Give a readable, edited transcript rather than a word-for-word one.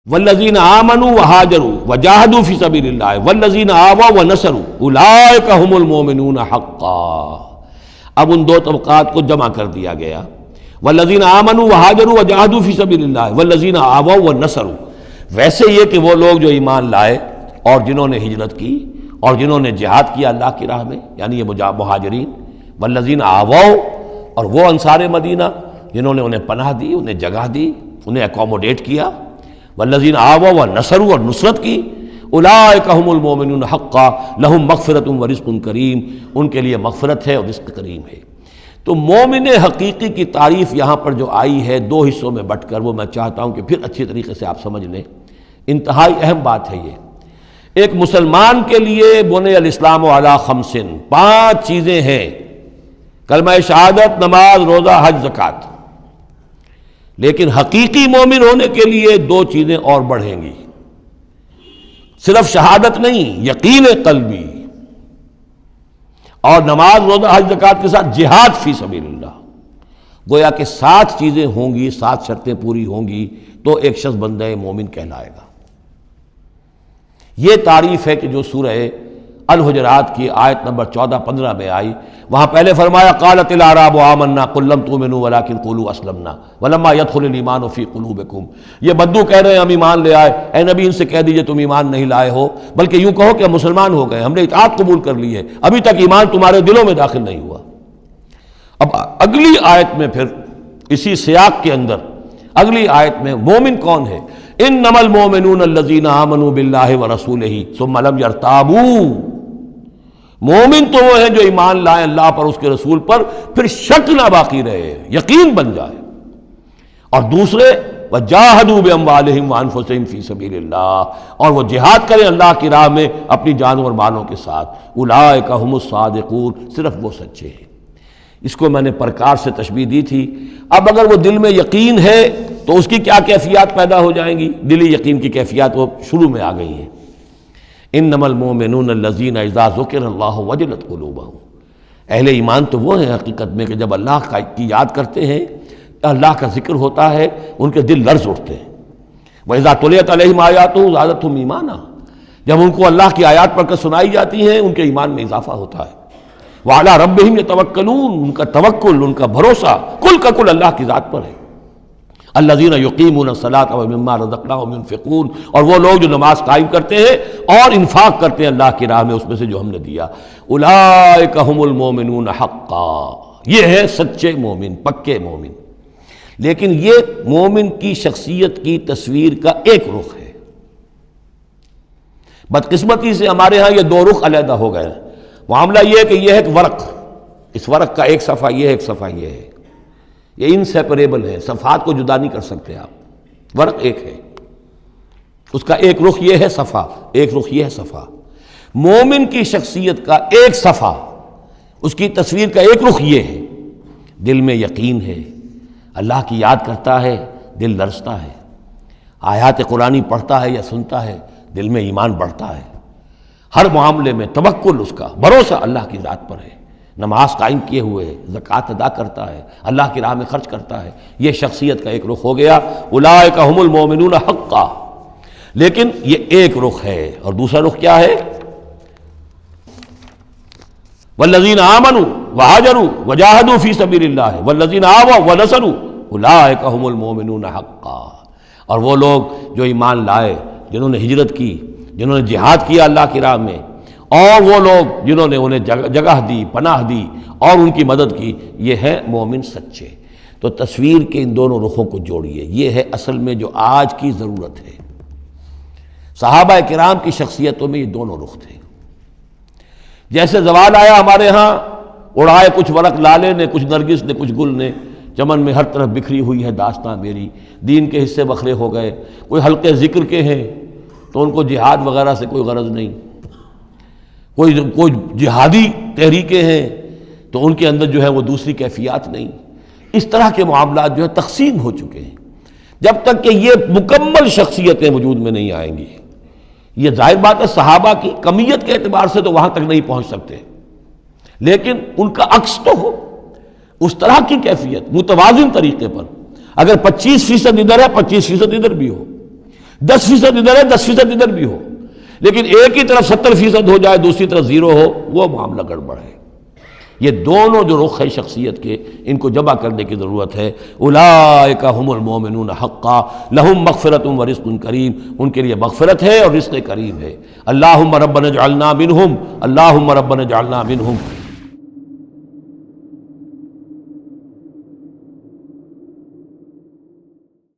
والذین آمنوا وہاجروا وجاہدوا فی سبیل اللہ والذین آووا ونصروا اولئک هم المؤمنون حقا. اب ان دو طبقات کو جمع کر دیا گیا. والذین آمنوا وہاجروا وجاہدوا فی سبیل اللہ والذین آووا ونصروا. ویسے یہ کہ وہ لوگ جو ایمان لائے اور جنہوں نے ہجرت کی اور جنہوں نے جہاد کیا اللہ کی راہ میں، یعنی یہ مہاجرین. والذین آووا، اور وہ انصار مدینہ جنہوں نے انہیں پناہ دی، انہیں جگہ دی، انہیں اکوموڈیٹ کیا. والذین آووا ونصروا، اور نصرت کی. اولئک هم المؤمنون حقا لهم مغفرۃ ورزق کریم. ان کے لیے مغفرت ہے اور رزق کریم ہے. تو مومن حقیقی کی تعریف یہاں پر جو آئی ہے دو حصوں میں بٹ کر، وہ میں چاہتا ہوں کہ پھر اچھی طریقے سے آپ سمجھ لیں. انتہائی اہم بات ہے یہ. ایک مسلمان کے لیے بنی الاسلام علی خمس، 5 چیزیں ہیں: کلمہ شہادت، نماز، روزہ، حج، زکوٰۃ. لیکن حقیقی مومن ہونے کے لیے 2 چیزیں اور بڑھیں گی. صرف شہادت نہیں، یقین قلبی، اور نماز، روزہ، حج، زکوٰۃ کے ساتھ جہاد فی سبیل اللہ. گویا کہ 7 چیزیں ہوں گی، 7 شرطیں پوری ہوں گی تو ایک شخص بندہ مومن کہلائے گا. یہ تعریف ہے کہ جو سورہ الحجرات کی آیت نمبر 14-15 میں آئی. وہاں پہلے فرمایا قالت الاعراب آمنا قل لم تؤمنوا ولکن قولوا اسلمنا ولما يدخل الايمان في قلوبكم. یہ بدو کہہ رہے ہیں ہم ایمان لے آئے. اے نبی ان سے کہہ دیجئے تم ایمان نہیں لائے ہو، بلکہ یوں کہو کہ ہم مسلمان ہو گئے، ہم نے اطاعت قبول کر لی ہے، ابھی تک ایمان تمہارے دلوں میں داخل نہیں ہوا. اب اگلی آیت میں پھر اسی سیاق کے اندر اگلی آیت میں مومن کون ہے؟ انما المؤمنون الذین آمنوا باللہ ورسولہ ثم لم یرتابوا. مومن تو وہ ہیں جو ایمان لائیں اللہ پر، اس کے رسول پر، پھر شک نہ باقی رہے، یقین بن جائے. اور دوسرے وجاہدوا باموالہم وانفسہم فی سبیل اللہ، اور وہ جہاد کریں اللہ کی راہ میں اپنی جانوں اور مالوں کے ساتھ. اولئک هم الصادقون، صرف وہ سچے ہیں. اس کو میں نے پرکار سے تشبیہ دی تھی. اب اگر وہ دل میں یقین ہے تو اس کی کیا کیفیات پیدا ہو جائیں گی؟ دلی یقین کی کیفیات وہ شروع میں آ گئی ہیں. انما المؤمنون الذین اذا ذکر اللہ وجلت قلوبہم. اہل ایمان تو وہ ہیں حقیقت میں کہ جب اللہ کی یاد کرتے ہیں، اللہ کا ذکر ہوتا ہے، ان کے دل لرز اٹھتے ہیں. وَإِذَا تُلِيَتْ عَلَيْهِمْ آيَاتُهُ زَادَتْهُمْ ایمانا. جب ان کو اللہ کی آیات پڑھ کر سنائی جاتی ہیں ان کے ایمان میں اضافہ ہوتا ہے. وَعَلَىٰ رَبِّهِمْ يَتَوَكَّلُونَ. ان کا توکل، ان کا بھروسہ کل کا کل اللہ کی ذات پر ہے. الذین یقیمون الصلاۃ ومما رزقناہم ينفقون. اور وہ لوگ جو نماز قائم کرتے ہیں اور انفاق کرتے ہیں اللہ کی راہ میں اس میں سے جو ہم نے دیا. اولئک هم المؤمنون حقا. یہ ہے سچے مومن، پکے مومن. لیکن یہ مومن کی شخصیت کی تصویر کا ایک رخ ہے. بدقسمتی سے ہمارے ہاں یہ 2 رخ علیحدہ ہو گئے. معاملہ یہ ہے کہ یہ ہے ایک ورق، اس ورق کا ایک صفحہ یہ ہے، ایک صفحہ یہ ہے. یہ انسیپریبل ہے، صفحات کو جدا نہیں کر سکتے آپ. ورق ایک ہے، اس کا ایک رخ یہ ہے صفحہ، ایک رخ یہ ہے صفحہ. مومن کی شخصیت کا ایک صفحہ، اس کی تصویر کا ایک رخ یہ ہے. دل میں یقین ہے، اللہ کی یاد کرتا ہے، دل لرزتا ہے. آیات قرآنی پڑھتا ہے یا سنتا ہے، دل میں ایمان بڑھتا ہے. ہر معاملے میں توکل، اس کا بھروسہ اللہ کی ذات پر ہے. نماز قائم کیے ہوئے ہے، زکوٰۃ ادا کرتا ہے، اللہ کی راہ میں خرچ کرتا ہے. یہ شخصیت کا ایک رخ ہو گیا. اولئک هم المؤمنون حقا. لیکن یہ ایک رخ ہے. اور دوسرا رخ کیا ہے؟ والذین آمنوا وہاجروا وجاہدوا فی سبیل اللہ والذین آووا ونصروا اولئک هم المؤمنون حقا. اور وہ لوگ جو ایمان لائے، جنہوں نے ہجرت کی، جنہوں نے جہاد کیا اللہ کی راہ میں، اور وہ لوگ جنہوں نے انہیں جگہ دی، پناہ دی اور ان کی مدد کی، یہ ہے مومن سچے. تو تصویر کے ان دونوں رخوں کو جوڑیے. یہ ہے اصل میں جو آج کی ضرورت ہے. صحابہ کرام کی شخصیتوں میں یہ دونوں رخ تھے. جیسے زوال آیا ہمارے ہاں، اڑائے کچھ ورق لالے نے، کچھ نرگس نے، کچھ گل نے، چمن میں ہر طرف بکھری ہوئی ہے داستاں میری. دین کے حصے بکھرے ہو گئے. کوئی حلقے ذکر کے ہیں تو ان کو جہاد وغیرہ سے کوئی غرض نہیں. کوئی جہادی تحریکیں ہیں تو ان کے اندر جو ہے وہ دوسری کیفیات نہیں. اس طرح کے معاملات جو ہے تقسیم ہو چکے ہیں. جب تک کہ یہ مکمل شخصیتیں وجود میں نہیں آئیں گی، یہ ظاہر بات ہے صحابہ کی کمیت کے اعتبار سے تو وہاں تک نہیں پہنچ سکتے، لیکن ان کا عکس تو ہو، اس طرح کی کیفیت متوازن طریقے پر. اگر 25% ادھر ہے 25% ادھر بھی ہو، 10% ادھر ہے 10% ادھر بھی ہو، لیکن ایک ہی طرف 70% ہو جائے دوسری طرف 0 ہو، وہ معاملہ گڑبڑ ہے۔ یہ دونوں جو رخ ہے شخصیت کے، ان کو جمع کرنے کی ضرورت ہے۔ اولئک هم المؤمنون حقا لهم مغفرۃ ورزق کریم، ان کے لیے مغفرت ہے اور رزق کریم ہے۔ اللہم ربنا اجعلنا منہم، اللہم ربنا اجعلنا منہم۔